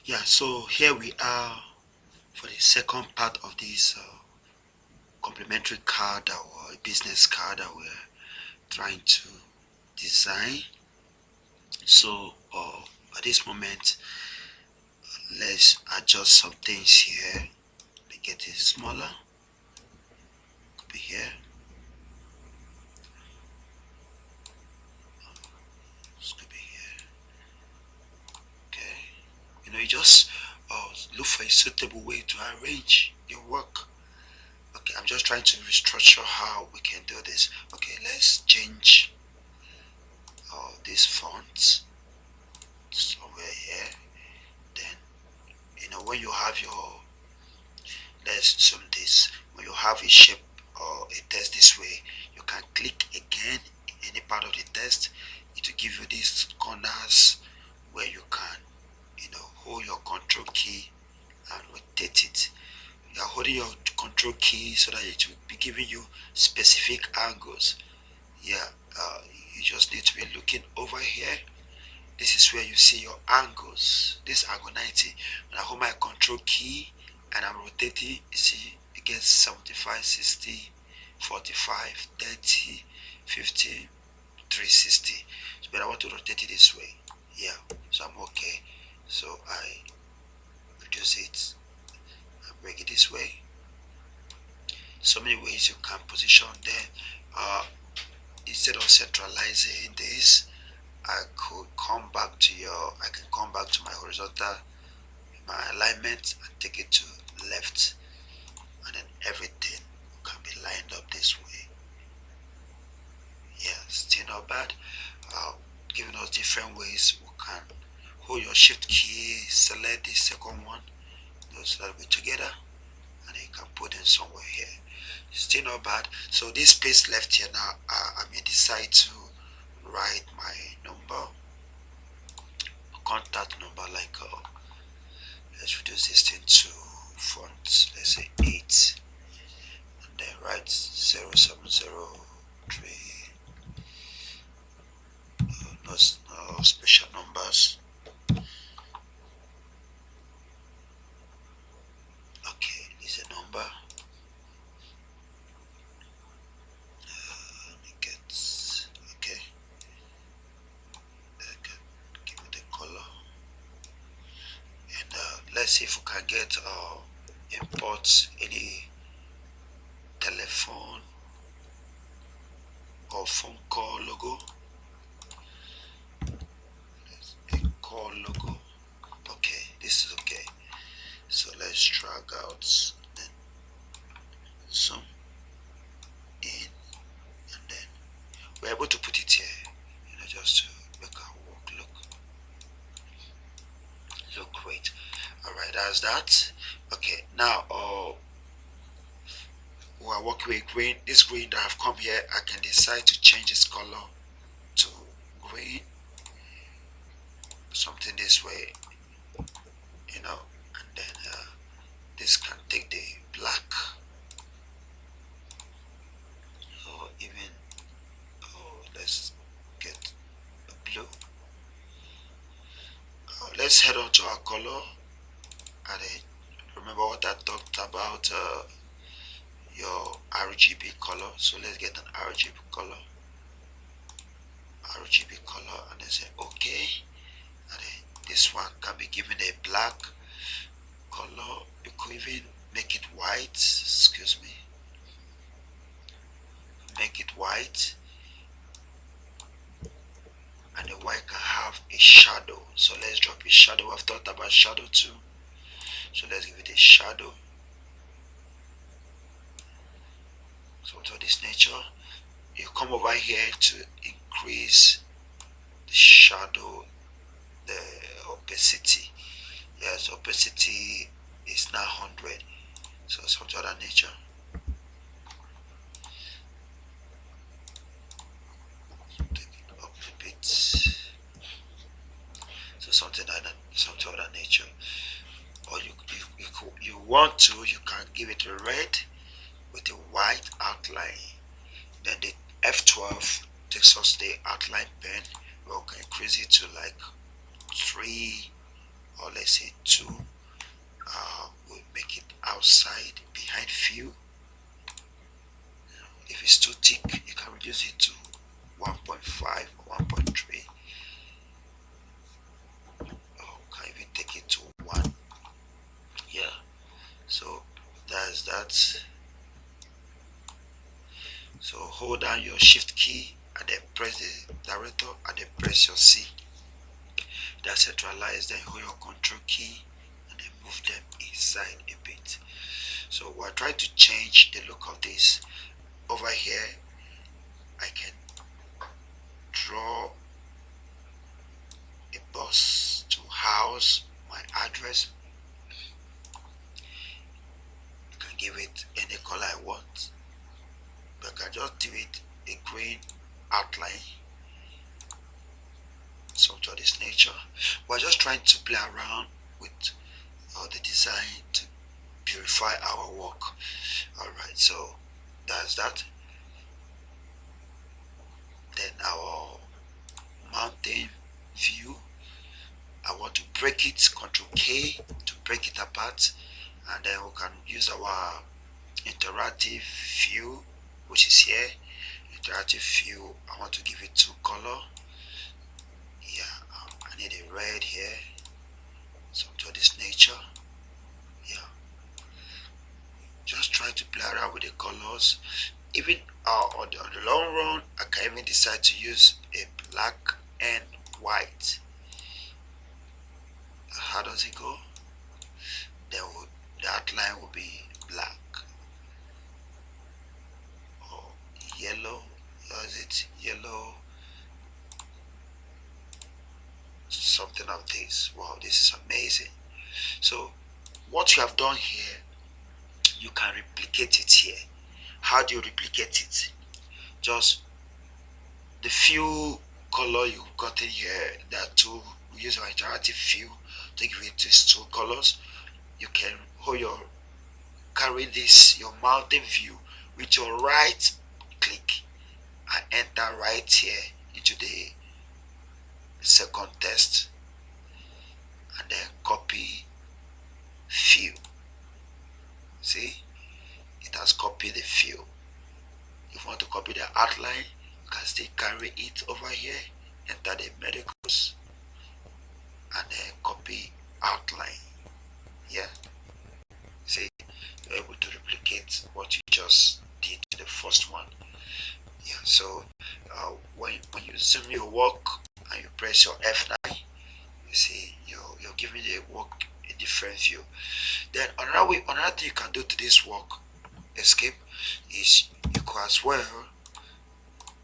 Yeah, so here we are for the second part of this complementary card or business card that we're trying to design. So at this moment, let's adjust some things here. Make it smaller. Could be here. This could be here. Okay. You just look for a suitable way to arrange your work. Okay, I'm just trying to restructure how we can do this. Okay, let's change this font somewhere here. Then when you have your, let's zoom this. When you have a shape or a text this way, you can click again in any part of the text. It will give you these corners where you can hold your control key and rotate it. You are holding your control key so that it will be giving you specific angles. Yeah, you just need to be looking over here. This is where you see your angles. This angle 90. When I hold my control key and I'm rotating, you see it gets 75, 60, 45, 30, 50, 360. But I want to rotate it this way. Yeah, so I'm okay. So I reduce it and bring it this way. So many ways you can position them. Instead of centralizing this, I can come back to my horizontal, my alignment, and take it to left, and then everything can be lined up this way. Yeah, still not bad. Giving us different ways we can hold your shift key, select the second one, those that will be together, and then you can put them somewhere here. Still not bad. So this space left here now, I may decide to write my number, contact number, like let's reduce this thing to font, let's say 8, and then write 0703. No special numbers. Okay, this is a number. Let me get, okay, give it a color, and let's see if we can get import any telephone or phone call logo. Call logo. Okay, this is okay. So let's drag out, then zoom in, and then we're able to put it here, just to make our work look great. Alright, that's that. Okay, now we are working with green. This green that I've come here, I can decide to change its color to green, something this way, and then this can take the black, or even, let's get a blue. Let's head on to our color, and then remember what I talked about, your RGB color. So let's get an RGB color, and then say okay, and then this one can be given a black color. You could even make it white, excuse me, make it white, and the white can have a shadow. So let's drop a shadow. I've talked about shadow too, so let's give it a shadow. So to this nature, you come over here to increase the shadow, the opacity. Yes, opacity is now 100. So something of that nature. Take it up a bit. So something of that nature. Or you want to, you can give it a red with a white outline. Then the F12 takes us the outline pen. We can increase it to like 3 or let's say 2. We'll make it outside behind fill. If it's too thick, you can reduce it to 1.5 or 1.3. Or can even take it to 1. Yeah, so that's that. So hold down your shift key and then press the director and then press your C. That centralize, then hold your control key and then move them inside a bit. So we're trying to change the look of this. Over here I can draw a box to house my address. You can give it any color I want, but I can just give it a green outline, something of this nature. We're just trying to play around with the design to purify our work. Alright, so that's that. Then our mountain view, I want to break it, Ctrl K to break it apart, and then we can use our interactive view, which is here. Interactive view, I want to give it 2 color. Yeah, I need a red here, something of this nature. Yeah, just try to play around with the colors. Even on the long run, I can even decide to use a black and white. How does it go? Then the outline will be black or yellow. Or is it yellow? Something of this. Wow, this is amazing. So what you have done here, you can replicate it here. How do you replicate it? Just the few color you've gotten here, there are 2. We use our interactive view to give it these 2 colors. You can hold your, carry this, your mountain view, with your right click and enter right here into the second test, and then copy fill. See, it has copied the fill. If you want to copy the outline, you can still carry it over here, enter the medicals, and then copy outline. Yeah, see, you're able to replicate what you just did to the first one. Yeah, so when you zoom your work and you press your F9, you see you're giving the work a different view. Then another thing you can do to this work, escape, is you can as well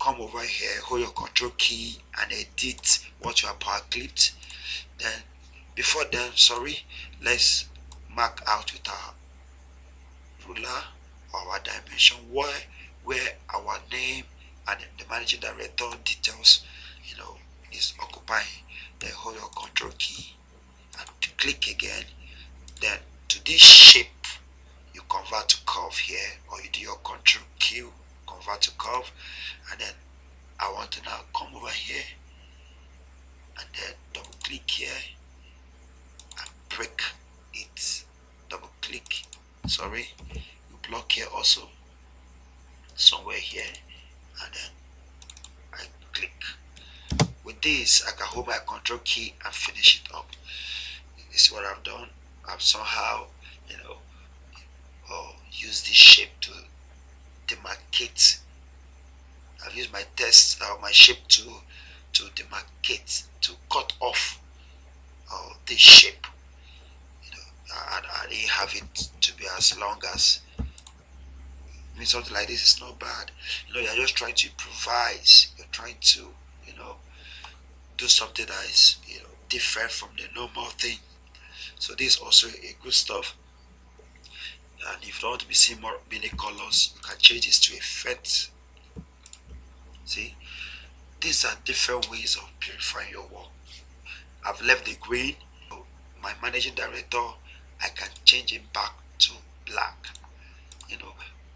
come over here, hold your control key and edit what you have power clipped. Then before then, let's mark out with our ruler or our dimension where our name and the managing director details is occupying. Then hold your control key and click again. Then to this shape you convert to curve here, or you do your control Q, convert to curve, and then I want to now come over here and then double click here and break it. Double click, you block here also, somewhere here, and then I click. With this, I can hold my control key and finish it up. This is what I've done. I've somehow, use this shape to demarcate. I've used my my shape to demarcate, to cut off this shape. I didn't have it to be as long as. Something like this is not bad. You're just trying to improvise. You're trying to, do something that is, different from the normal thing. So this is also a good stuff. And if you don't want to be seeing many colors, you can change this to effect. See, these are different ways of purifying your work. I've left the green. My managing director, I can change it back to black.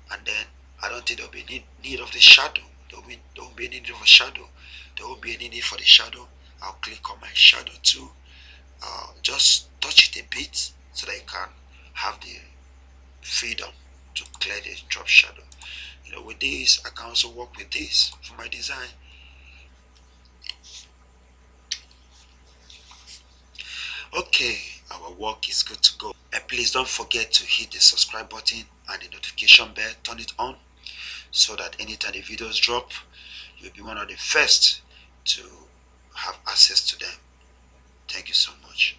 And then I don't think there'll be need of the shadow. There won't be any need of a shadow. There won't be any need for the shadow. I'll click on my shadow too, just touch it a bit so that you can have the freedom to clear the drop shadow. With this I can also work with this for my design. Okay, our work is good to go. And please don't forget to hit the subscribe button and the notification bell, turn it on, so that anytime the videos drop, you'll be one of the first to have access to them. Thank you so much.